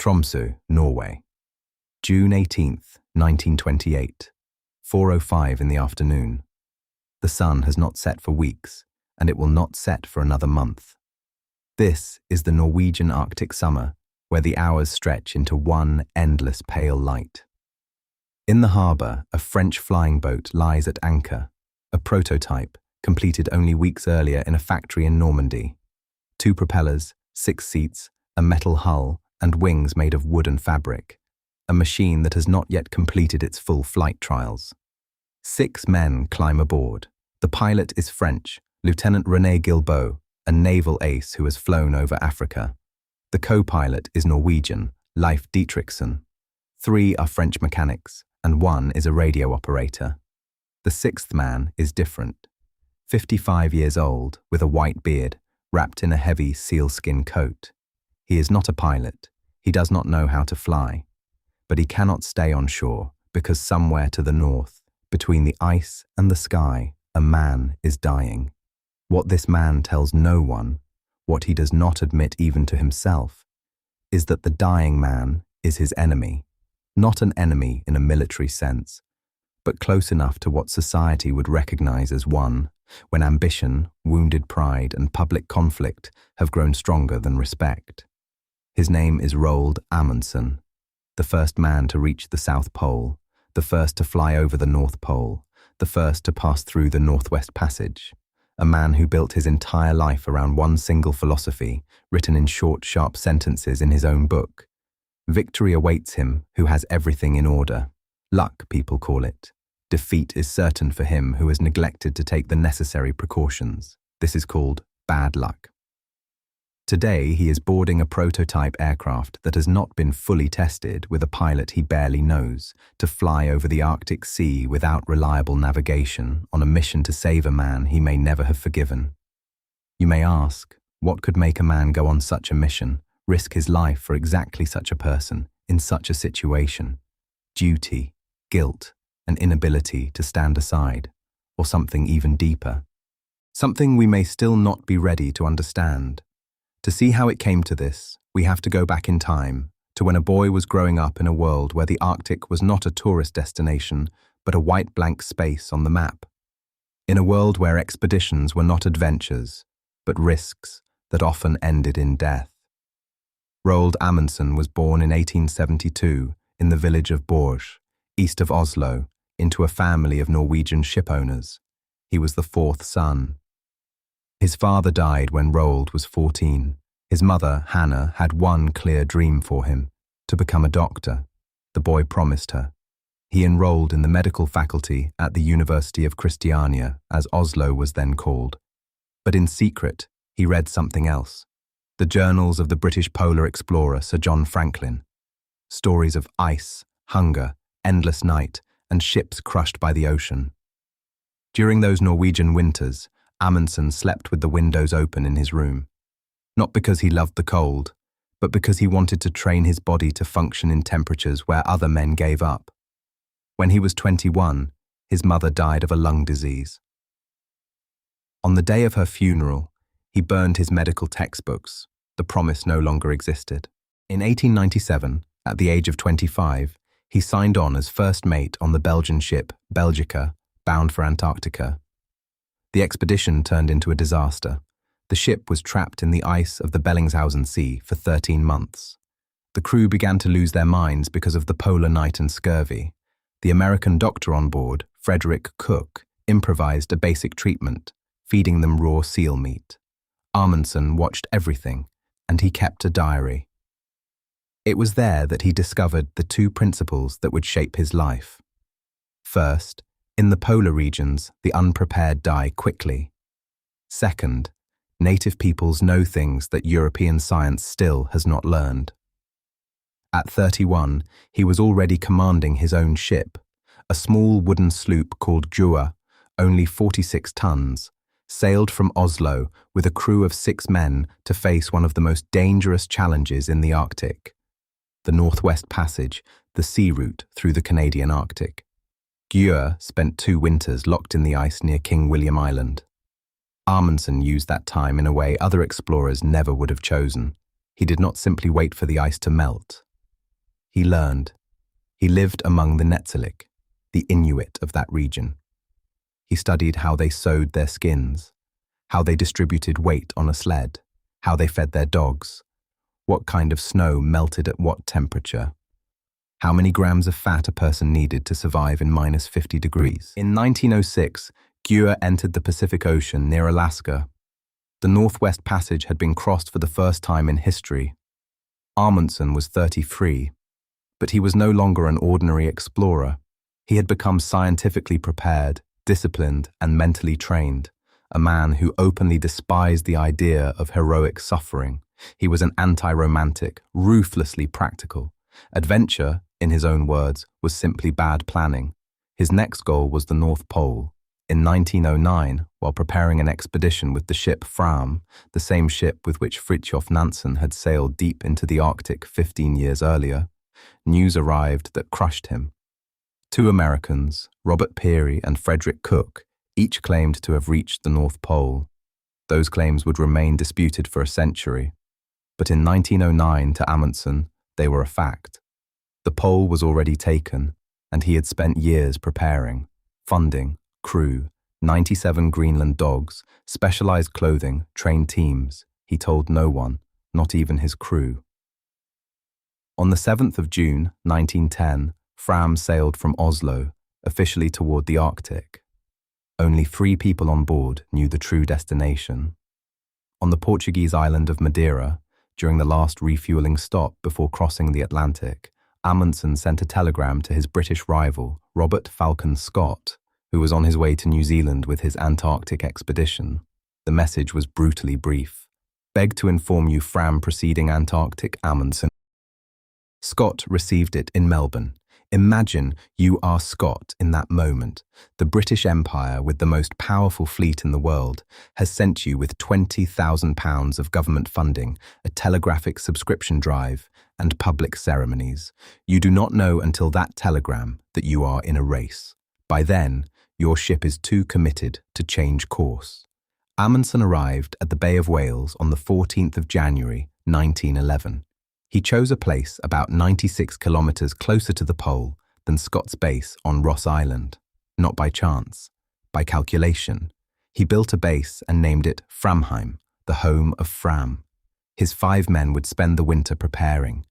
Tromsø, Norway. June 18th, 1928, 4:05 in the afternoon. The sun has not set for weeks, and it will not set for another month. This is the Norwegian Arctic summer, where the hours stretch into one endless pale light. In the harbour, a French flying boat lies at anchor, a prototype completed only weeks earlier in a factory in Normandy. 2 propellers, 6 seats, a metal hull, and wings made of wood and fabric. A machine that has not yet completed its full flight trials. 6 men climb aboard. The pilot is French, Lieutenant René Guilbeault, a naval ace who has flown over Africa. The co-pilot is Norwegian, Leif Dietrichson. 3 are French mechanics, and 1 is a radio operator. The 6th man is different. 55 years old, with a white beard, wrapped in a heavy sealskin coat. He is not a pilot. He does not know how to fly. But he cannot stay on shore because somewhere to the north, between the ice and the sky, a man is dying. What this man tells no one, what he does not admit even to himself, is that the dying man is his enemy. Not an enemy in a military sense, but close enough to what society would recognize as one, when ambition, wounded pride, and public conflict have grown stronger than respect. His name is Roald Amundsen, the first man to reach the South Pole, the first to fly over the North Pole, the first to pass through the Northwest Passage, a man who built his entire life around one single philosophy, written in short, sharp sentences in his own book. Victory awaits him who has everything in order. Luck, people call it. Defeat is certain for him who has neglected to take the necessary precautions. This is called bad luck. Today, he is boarding a prototype aircraft that has not been fully tested with a pilot he barely knows, to fly over the Arctic Sea without reliable navigation on a mission to save a man he may never have forgiven. You may ask, what could make a man go on such a mission, risk his life for exactly such a person, in such a situation? Duty, guilt, an inability to stand aside, or something even deeper. Something we may still not be ready to understand. To see how it came to this, we have to go back in time, to when a boy was growing up in a world where the Arctic was not a tourist destination, but a white blank space on the map. In a world where expeditions were not adventures, but risks that often ended in death. Roald Amundsen was born in 1872 in the village of Borge, east of Oslo, into a family of Norwegian shipowners. He was the 4th son. His father died when Roald was 14. His mother, Hannah, had one clear dream for him, to become a doctor. The boy promised her. He enrolled in the medical faculty at the University of Christiania, as Oslo was then called. But in secret, he read something else. The journals of the British polar explorer Sir John Franklin. Stories of ice, hunger, endless night, and ships crushed by the ocean. During those Norwegian winters, Amundsen slept with the windows open in his room. Not because he loved the cold, but because he wanted to train his body to function in temperatures where other men gave up. When he was 21, his mother died of a lung disease. On the day of her funeral, he burned his medical textbooks. The promise no longer existed. In 1897, at the age of 25, he signed on as first mate on the Belgian ship Belgica, bound for Antarctica. The expedition turned into a disaster. The ship was trapped in the ice of the Bellingshausen Sea for 13 months. The crew began to lose their minds because of the polar night and scurvy. The American doctor on board, Frederick Cook, improvised a basic treatment, feeding them raw seal meat. Amundsen watched everything, and he kept a diary. It was there that he discovered the 2 principles that would shape his life. First, in the polar regions, the unprepared die quickly. Second, native peoples know things that European science still has not learned. At 31, he was already commanding his own ship, a small wooden sloop called Gjøa, only 46 tons, sailed from Oslo with a crew of 6 men to face one of the most dangerous challenges in the Arctic, the Northwest Passage, the sea route through the Canadian Arctic. Gjøa spent 2 winters locked in the ice near King William Island. Amundsen used that time in a way other explorers never would have chosen. He did not simply wait for the ice to melt. He learned. He lived among the Netzilik, the Inuit of that region. He studied how they sewed their skins, how they distributed weight on a sled, how they fed their dogs, what kind of snow melted at what temperature, how many grams of fat a person needed to survive in -50 degrees. In 1906, Gure entered the Pacific Ocean near Alaska. The Northwest Passage had been crossed for the first time in history. Amundsen was 33, but he was no longer an ordinary explorer. He had become scientifically prepared, disciplined, and mentally trained, a man who openly despised the idea of heroic suffering. He was an anti-romantic, ruthlessly practical. Adventure, in his own words, was simply bad planning. His next goal was the North Pole. In 1909, while preparing an expedition with the ship Fram, the same ship with which Fridtjof Nansen had sailed deep into the Arctic 15 years earlier, news arrived that crushed him. Two Americans, Robert Peary and Frederick Cook, each claimed to have reached the North Pole. Those claims would remain disputed for a century. But in 1909, to Amundsen, they were a fact. The pole was already taken, and he had spent years preparing, funding, crew, 97 Greenland dogs, specialized clothing, trained teams. He told no one, not even his crew. On the 7th of June, 1910, Fram sailed from Oslo, officially toward the Arctic. Only 3 people on board knew the true destination. On the Portuguese island of Madeira, during the last refueling stop before crossing the Atlantic, Amundsen sent a telegram to his British rival, Robert Falcon Scott, who was on his way to New Zealand with his Antarctic expedition. The message was brutally brief. "Beg to inform you Fram proceeding Antarctic, Amundsen." Scott received it in Melbourne. Imagine you are Scott in that moment. The British Empire, with the most powerful fleet in the world, has sent you with £20,000 of government funding, a telegraphic subscription drive, and public ceremonies. You do not know until that telegram that you are in a race. By then, your ship is too committed to change course. Amundsen arrived at the Bay of Whales on the 14th of January, 1911. He chose a place about 96 kilometers closer to the pole than Scott's base on Ross Island. Not by chance, by calculation. He built a base and named it Framheim, the home of Fram. His 5 men would spend the winter preparing.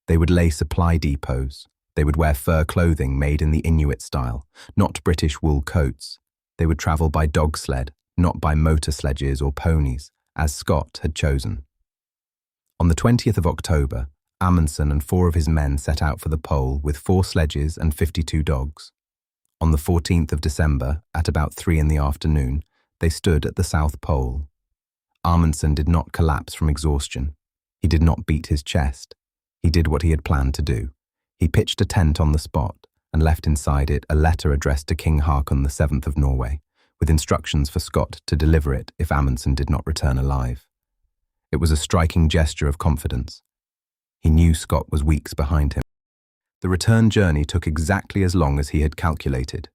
They would lay supply depots. They would wear fur clothing made in the Inuit style, not British wool coats. They would travel by dog sled, not by motor sledges or ponies, as Scott had chosen. On the 20th of October, Amundsen and 4 of his men set out for the pole with 4 sledges and 52 dogs. On the 14th of December, at about 3 in the afternoon, they stood at the South Pole. Amundsen did not collapse from exhaustion. He did not beat his chest. He did what he had planned to do. He pitched a tent on the spot and left inside it a letter addressed to King Haakon VII of Norway, with instructions for Scott to deliver it if Amundsen did not return alive. It was a striking gesture of confidence. He knew Scott was weeks behind him. The return journey took exactly as long as he had calculated.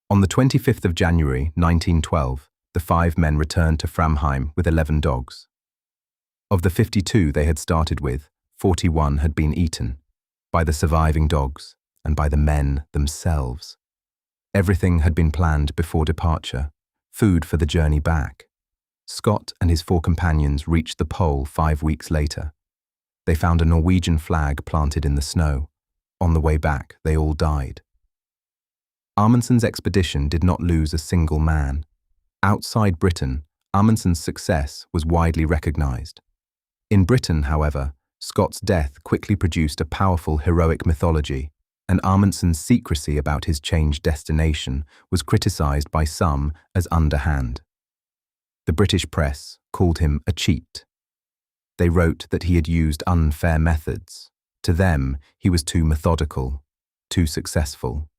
On the 25th of January, 1912, the 5 men returned to Framheim with 11 dogs. Of the 52 they had started with, 41 had been eaten, by the surviving dogs and by the men themselves. Everything had been planned before departure, food for the journey back. Scott and his 4 companions reached the pole 5 weeks later. They found a Norwegian flag planted in the snow. On the way back, they all died. Amundsen's expedition did not lose a single man. Outside Britain, Amundsen's success was widely recognized. In Britain, however, Scott's death quickly produced a powerful heroic mythology, and Amundsen's secrecy about his changed destination was criticized by some as underhand. The British press called him a cheat. They wrote that he had used unfair methods. To them, he was too methodical, too successful,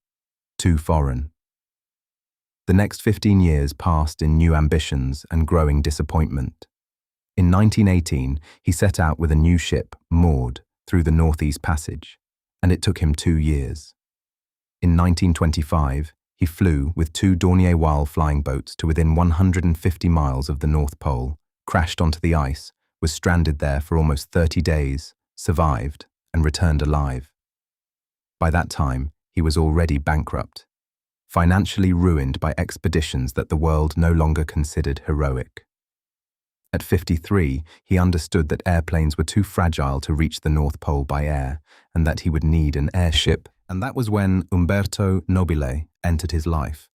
too foreign. The next 15 years passed in new ambitions and growing disappointment. In 1918, he set out with a new ship, moored, through the Northeast Passage, and it took him 2 years. In 1925, he flew with 2 Dornier Wal flying boats to within 150 miles of the North Pole, crashed onto the ice, was stranded there for almost 30 days, survived, and returned alive. By that time, he was already bankrupt, financially ruined by expeditions that the world no longer considered heroic. At 53, he understood that airplanes were too fragile to reach the North Pole by air, and that he would need an airship. And that was when Umberto Nobile entered his life,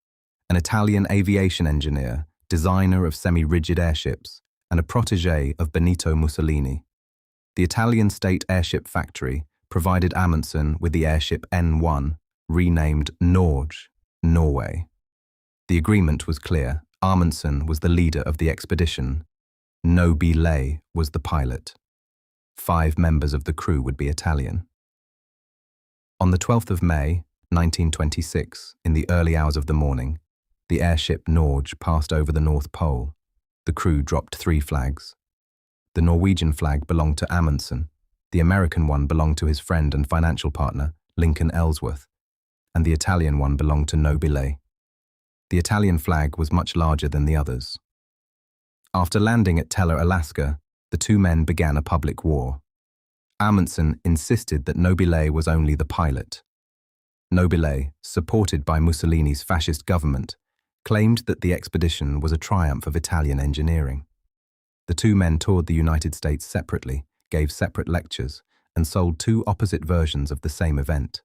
an Italian aviation engineer, designer of semi-rigid airships, and a protégé of Benito Mussolini. The Italian state airship factory provided Amundsen with the airship N1, renamed Norge, Norway. The agreement was clear. Amundsen was the leader of the expedition. Nobile was the pilot. 5 members of the crew would be Italian. On the 12th of May, 1926, in the early hours of the morning, the airship Norge passed over the North Pole. The crew dropped 3 flags. The Norwegian flag belonged to Amundsen, the American one belonged to his friend and financial partner, Lincoln Ellsworth, and the Italian one belonged to Nobile. The Italian flag was much larger than the others. After landing at Teller, Alaska, the 2 men began a public war. Amundsen insisted that Nobile was only the pilot. Nobile, supported by Mussolini's fascist government, claimed that the expedition was a triumph of Italian engineering. The 2 men toured the United States separately, gave separate lectures, and sold 2 opposite versions of the same event.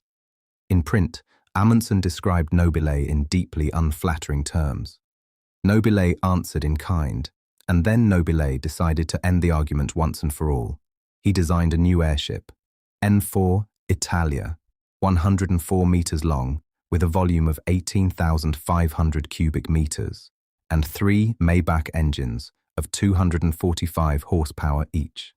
In print, Amundsen described Nobile in deeply unflattering terms. Nobile answered in kind, and then Nobile decided to end the argument once and for all. He designed a new airship, N4 Italia, 104 meters long, with a volume of 18,500 cubic meters, and 3 Maybach engines of 245 horsepower each.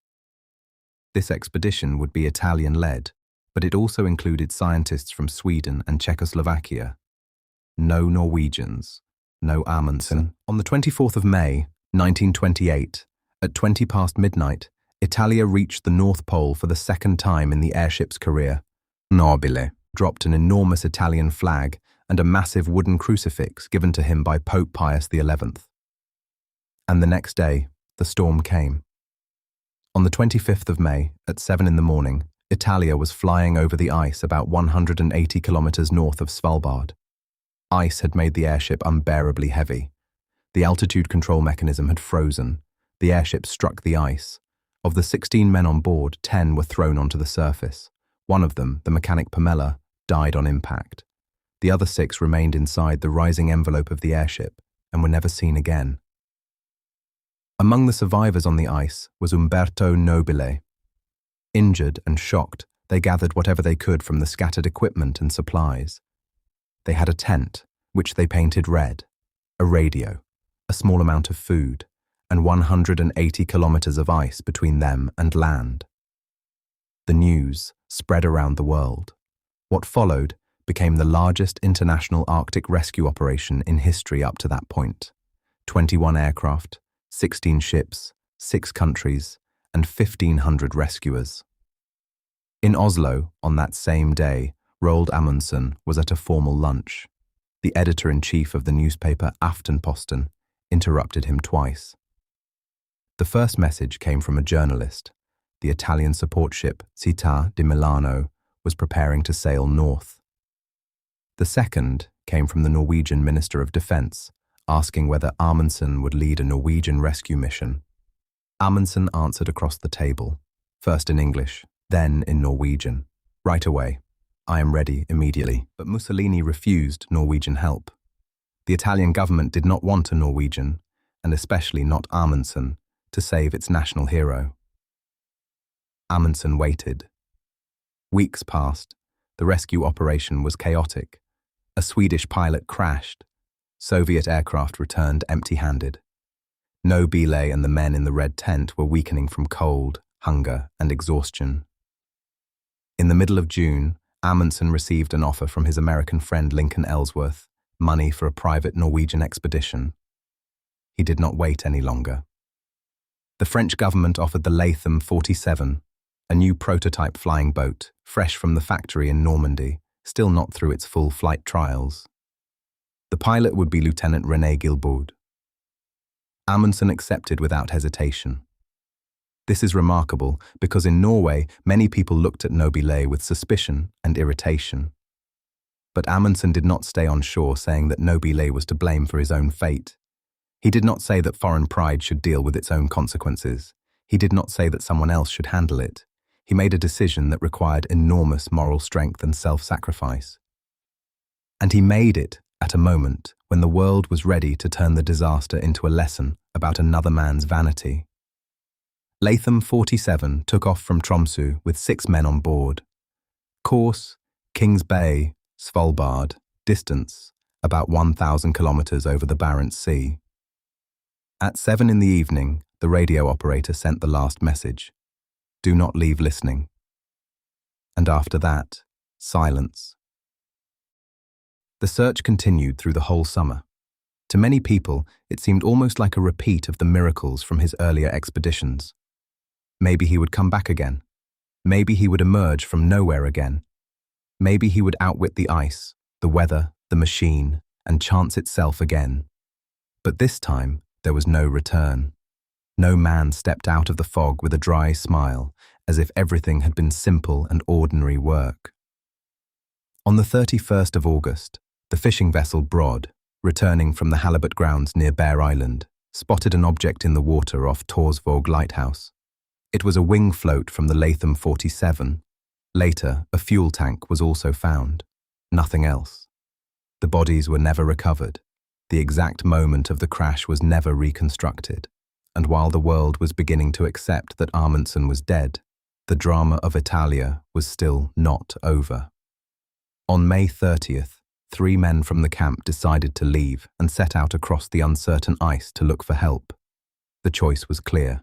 This expedition would be Italian-led, but it also included scientists from Sweden and Czechoslovakia. No Norwegians, no Amundsen. On the 24th of May, 1928, at 20 past midnight, Italia reached the North Pole for the 2nd time in the airship's career. Nobile dropped an enormous Italian flag and a massive wooden crucifix given to him by Pope Pius XI. And the next day, the storm came. On the 25th of May, at 7 in the morning, Italia was flying over the ice about 180 kilometers north of Svalbard. Ice had made the airship unbearably heavy. The altitude control mechanism had frozen. The airship struck the ice. Of the 16 men on board, 10 were thrown onto the surface. One of them, the mechanic Pamela, died on impact. The other 6 remained inside the rising envelope of the airship and were never seen again. Among the survivors on the ice was Umberto Nobile. Injured and shocked, they gathered whatever they could from the scattered equipment and supplies. They had a tent, which they painted red, a radio, a small amount of food, and 180 kilometers of ice between them and land. The news spread around the world. What followed became the largest international Arctic rescue operation in history up to that point. 21 aircraft, 16 ships, 6 countries, and 1,500 rescuers. In Oslo, on that same day, Roald Amundsen was at a formal lunch. The editor-in-chief of the newspaper Aftenposten interrupted him twice. The first message came from a journalist. The Italian support ship Città di Milano was preparing to sail north. The second came from the Norwegian Minister of Defense, asking whether Amundsen would lead a Norwegian rescue mission. Amundsen answered across the table, first in English, then in Norwegian. Right away. I am ready immediately. But Mussolini refused Norwegian help. The Italian government did not want a Norwegian, and especially not Amundsen, to save its national hero. Amundsen waited. Weeks passed. The rescue operation was chaotic. A Swedish pilot crashed. Soviet aircraft returned empty-handed. Nobile and the men in the red tent were weakening from cold, hunger, and exhaustion. In the middle of June, Amundsen received an offer from his American friend Lincoln Ellsworth, money for a private Norwegian expedition. He did not wait any longer. The French government offered the Latham 47, a new prototype flying boat, fresh from the factory in Normandy, still not through its full flight trials. The pilot would be Lieutenant René Guilbaud. Amundsen accepted without hesitation. This is remarkable because in Norway, many people looked at Nobile with suspicion and irritation. But Amundsen did not stay on shore saying that Nobile was to blame for his own fate. He did not say that foreign pride should deal with its own consequences. He did not say that someone else should handle it. He made a decision that required enormous moral strength and self-sacrifice. And he made it at a moment when the world was ready to turn the disaster into a lesson about another man's vanity. Latham 47 took off from Tromsø with 6 men on board. Course, Kings Bay, Svalbard, distance, about 1,000 kilometers over the Barents Sea. At 7 in the evening, the radio operator sent the last message. Do not leave listening. And after that, silence. The search continued through the whole summer. To many people, it seemed almost like a repeat of the miracles from his earlier expeditions. Maybe he would come back again. Maybe he would emerge from nowhere again. Maybe he would outwit the ice, the weather, the machine, and chance itself again. But this time, there was no return. No man stepped out of the fog with a dry smile, as if everything had been simple and ordinary work. On the 31st of August, the fishing vessel Broad, returning from the halibut grounds near Bear Island, spotted an object in the water off Torsvåg Lighthouse. It was a wing float from the Latham 47. Later, a fuel tank was also found. Nothing else. The bodies were never recovered. The exact moment of the crash was never reconstructed. And while the world was beginning to accept that Amundsen was dead, the drama of Italia was still not over. On May 30th, 3 men from the camp decided to leave and set out across the uncertain ice to look for help. The choice was clear.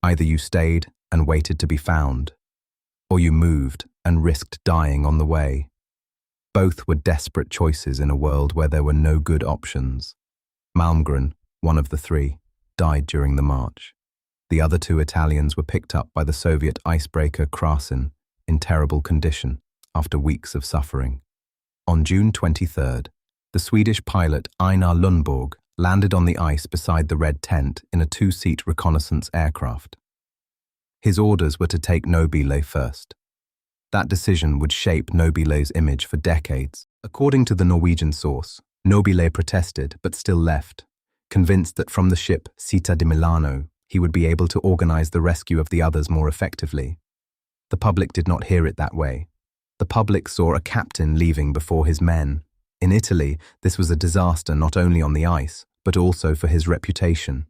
Either you stayed and waited to be found, or you moved and risked dying on the way. Both were desperate choices in a world where there were no good options. Malmgren, one of the 3, died during the march. The other 2 Italians were picked up by the Soviet icebreaker Krasin in terrible condition after weeks of suffering. On June 23rd, the Swedish pilot Einar Lundborg landed on the ice beside the red tent in a 2-seat reconnaissance aircraft. His orders were to take Nobile first. That decision would shape Nobile's image for decades. According to the Norwegian source, Nobile protested but still left, convinced that from the ship Città di Milano, he would be able to organize the rescue of the others more effectively. The public did not hear it that way. The public saw a captain leaving before his men. In Italy, this was a disaster not only on the ice, but also for his reputation.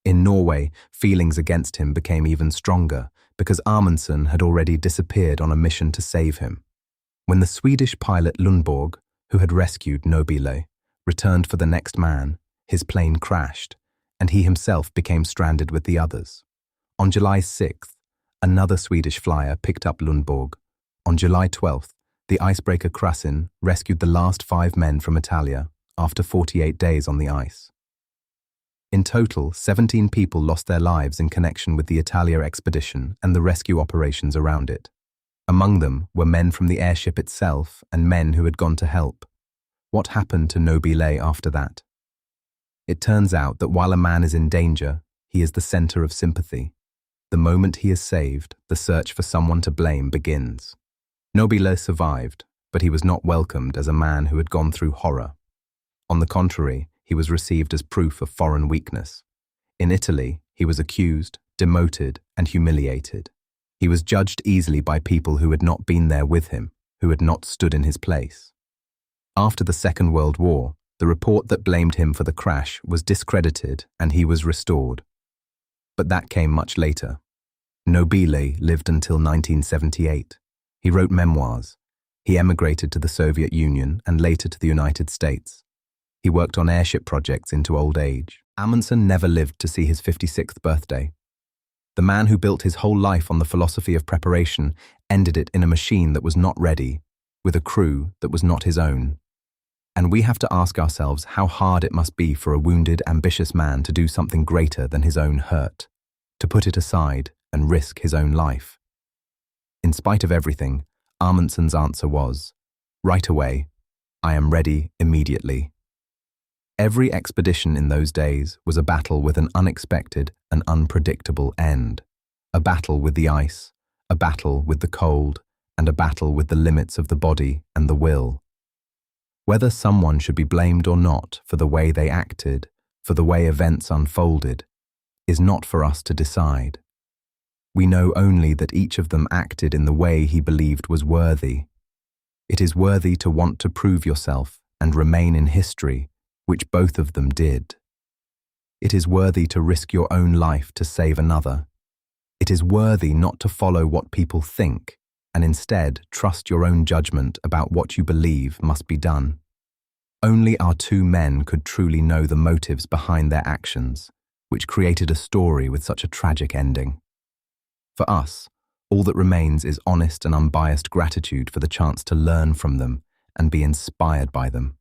In Norway, feelings against him became even stronger because Amundsen had already disappeared on a mission to save him. When the Swedish pilot Lundborg, who had rescued Nobile, returned for the next man, his plane crashed, and he himself became stranded with the others. On July 6th, another Swedish flyer picked up Lundborg. On July 12th, the icebreaker Krasin rescued the last 5 men from Italia after 48 days on the ice. In total, 17 people lost their lives in connection with the Italia expedition and the rescue operations around it. Among them were men from the airship itself and men who had gone to help. What happened to Nobile after that? It turns out that while a man is in danger, he is the center of sympathy. The moment he is saved, the search for someone to blame begins. Nobile survived, but he was not welcomed as a man who had gone through horror. On the contrary, he was received as proof of foreign weakness. In Italy, he was accused, demoted, and humiliated. He was judged easily by people who had not been there with him, who had not stood in his place. After the Second World War, the report that blamed him for the crash was discredited and he was restored. But that came much later. Nobile lived until 1978. He wrote memoirs. He emigrated to the Soviet Union and later to the United States. He worked on airship projects into old age. Amundsen never lived to see his 56th birthday. The man who built his whole life on the philosophy of preparation ended it in a machine that was not ready, with a crew that was not his own. And we have to ask ourselves how hard it must be for a wounded, ambitious man to do something greater than his own hurt, to put it aside and risk his own life. In spite of everything, Amundsen's answer was, right away, I am ready immediately. Every expedition in those days was a battle with an unexpected and unpredictable end. A battle with the ice, a battle with the cold, and a battle with the limits of the body and the will. Whether someone should be blamed or not for the way they acted, for the way events unfolded, is not for us to decide. We know only that each of them acted in the way he believed was worthy. It is worthy to want to prove yourself and remain in history, which both of them did. It is worthy to risk your own life to save another. It is worthy not to follow what people think, and instead trust your own judgment about what you believe must be done. Only our two men could truly know the motives behind their actions, which created a story with such a tragic ending. For us, all that remains is honest and unbiased gratitude for the chance to learn from them and be inspired by them.